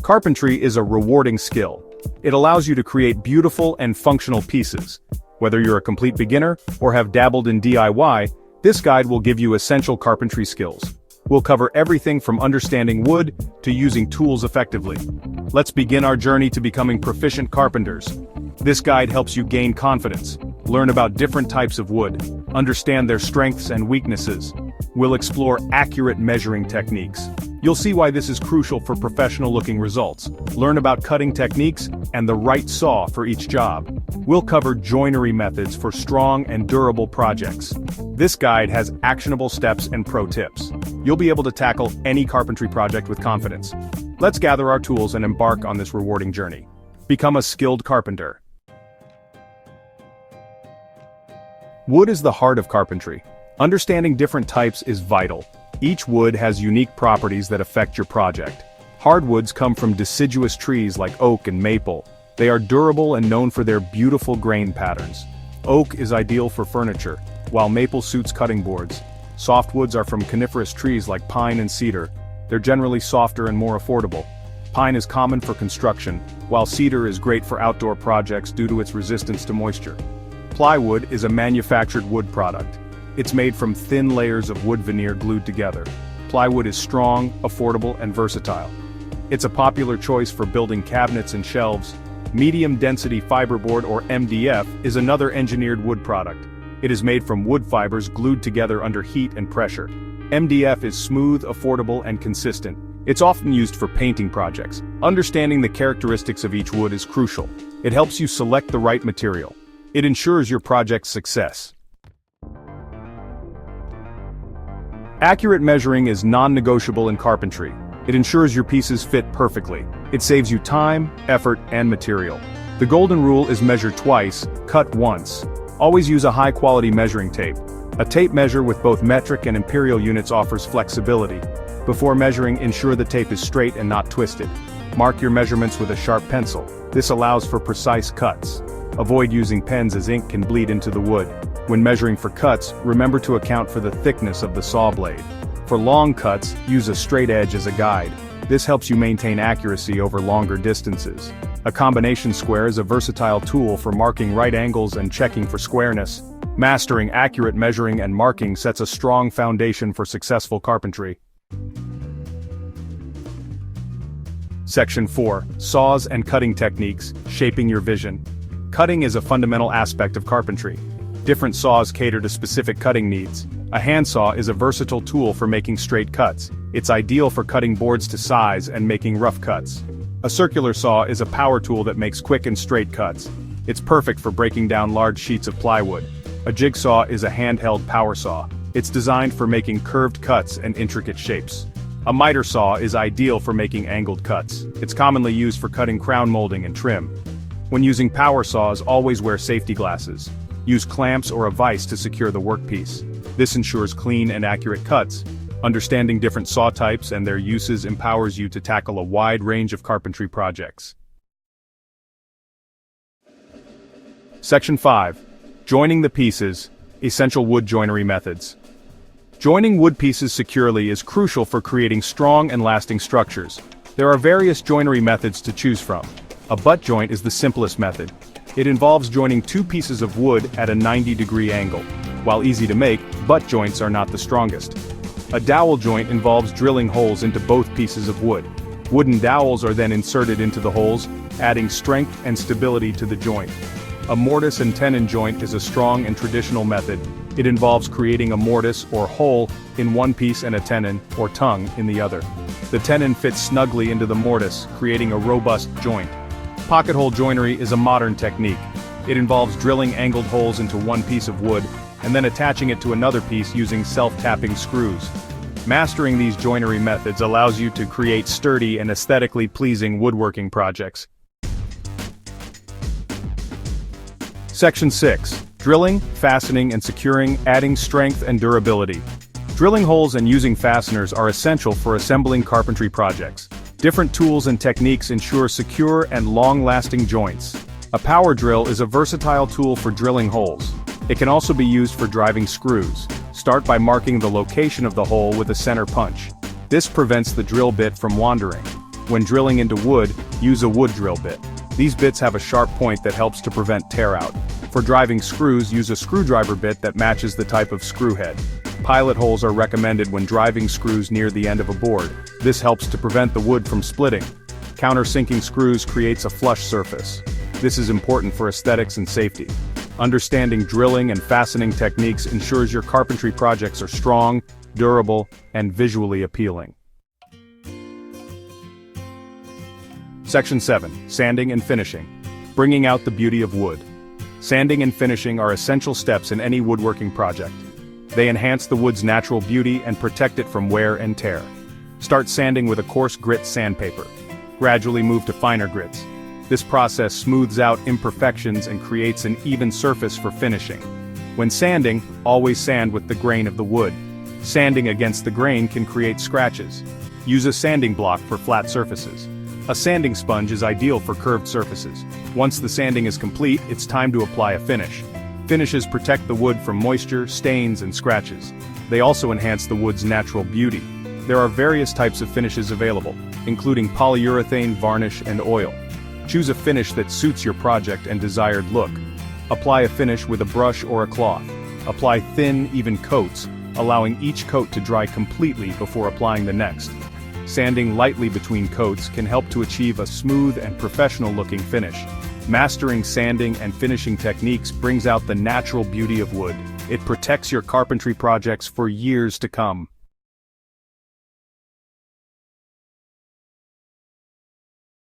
Carpentry is a rewarding skill. It allows you to create beautiful and functional pieces. Whether you're a complete beginner or have dabbled in DIY, this guide will give you essential carpentry skills. We'll cover everything from understanding wood to using tools effectively. Let's begin our journey to becoming proficient carpenters. This guide helps you gain confidence, learn about different types of wood, understand their strengths and weaknesses. We'll explore accurate measuring techniques. You'll see why this is crucial for professional-looking results. Learn about cutting techniques and the right saw for each job. We'll cover joinery methods for strong and durable projects. This guide has actionable steps and pro tips. You'll be able to tackle any carpentry project with confidence. Let's gather our tools and embark on this rewarding journey. Become a skilled carpenter. Wood is the heart of carpentry. Understanding different types is vital. Each wood has unique properties that affect your project. Hardwoods come from deciduous trees like oak and maple. They are durable and known for their beautiful grain patterns. Oak is ideal for furniture, while maple suits cutting boards. Softwoods are from coniferous trees like pine and cedar. They're generally softer and more affordable. Pine is common for construction, while cedar is great for outdoor projects due to its resistance to moisture. Plywood is a manufactured wood product. It's made from thin layers of wood veneer glued together. Plywood is strong, affordable, and versatile. It's a popular choice for building cabinets and shelves. Medium-density fiberboard, or MDF, is another engineered wood product. It is made from wood fibers glued together under heat and pressure. MDF is smooth, affordable, and consistent. It's often used for painting projects. Understanding the characteristics of each wood is crucial. It helps you select the right material. It ensures your project's success. Accurate measuring is non-negotiable in carpentry. It ensures your pieces fit perfectly. It saves you time, effort, and material. The golden rule is measure twice, cut once. Always use a high-quality measuring tape. A tape measure with both metric and imperial units offers flexibility. Before measuring, ensure the tape is straight and not twisted. Mark your measurements with a sharp pencil. This allows for precise cuts. Avoid using pens as ink can bleed into the wood. When measuring for cuts, remember to account for the thickness of the saw blade. For long cuts, use a straight edge as a guide. This helps you maintain accuracy over longer distances. A combination square is a versatile tool for marking right angles and checking for squareness. Mastering accurate measuring and marking sets a strong foundation for successful carpentry. Section 4. Saws and cutting techniques, shaping your vision. Cutting is a fundamental aspect of carpentry. Different saws cater to specific cutting needs. A handsaw is a versatile tool for making straight cuts. It's ideal for cutting boards to size and making rough cuts. A circular saw is a power tool that makes quick and straight cuts. It's perfect for breaking down large sheets of plywood. A jigsaw is a handheld power saw. It's designed for making curved cuts and intricate shapes. A miter saw is ideal for making angled cuts. It's commonly used for cutting crown molding and trim. When using power saws, always wear safety glasses. Use clamps or a vise to secure the workpiece. This ensures clean and accurate cuts. Understanding different saw types and their uses empowers you to tackle a wide range of carpentry projects. Section 5. Joining the pieces, essential wood joinery methods. Joining wood pieces securely is crucial for creating strong and lasting structures. There are various joinery methods to choose from. A butt joint is the simplest method. It involves joining two pieces of wood at a 90-degree angle. While easy to make, butt joints are not the strongest. A dowel joint involves drilling holes into both pieces of wood. Wooden dowels are then inserted into the holes, adding strength and stability to the joint. A mortise and tenon joint is a strong and traditional method. It involves creating a mortise or hole in one piece and a tenon, or tongue, in the other. The tenon fits snugly into the mortise, creating a robust joint. Pocket hole joinery is a modern technique. It involves drilling angled holes into one piece of wood, and then attaching it to another piece using self-tapping screws. Mastering these joinery methods allows you to create sturdy and aesthetically pleasing woodworking projects. Section 6. Drilling, fastening, and securing, adding strength and durability. Drilling holes and using fasteners are essential for assembling carpentry projects. Different tools and techniques ensure secure and long-lasting joints. A power drill is a versatile tool for drilling holes. It can also be used for driving screws. Start by marking the location of the hole with a center punch. This prevents the drill bit from wandering. When drilling into wood, use a wood drill bit. These bits have a sharp point that helps to prevent tear out. For driving screws, use a screwdriver bit that matches the type of screw head. Pilot holes are recommended when driving screws near the end of a board. This helps to prevent the wood from splitting. Countersinking screws creates a flush surface. This is important for aesthetics and safety. Understanding drilling and fastening techniques ensures your carpentry projects are strong, durable, and visually appealing. Section 7. Sanding and finishing. Bringing out the beauty of wood. Sanding and finishing are essential steps in any woodworking project. They enhance the wood's natural beauty and protect it from wear and tear. Start sanding with a coarse grit sandpaper. Gradually move to finer grits. This process smooths out imperfections and creates an even surface for finishing. When sanding, always sand with the grain of the wood. Sanding against the grain can create scratches. Use a sanding block for flat surfaces. A sanding sponge is ideal for curved surfaces. Once the sanding is complete, it's time to apply a finish. Finishes protect the wood from moisture, stains, and scratches. They also enhance the wood's natural beauty. There are various types of finishes available, including polyurethane, varnish, and oil. Choose a finish that suits your project and desired look. Apply a finish with a brush or a cloth. Apply thin, even coats, allowing each coat to dry completely before applying the next. Sanding lightly between coats can help to achieve a smooth and professional-looking finish. Mastering sanding and finishing techniques brings out the natural beauty of wood. It protects your carpentry projects for years to come.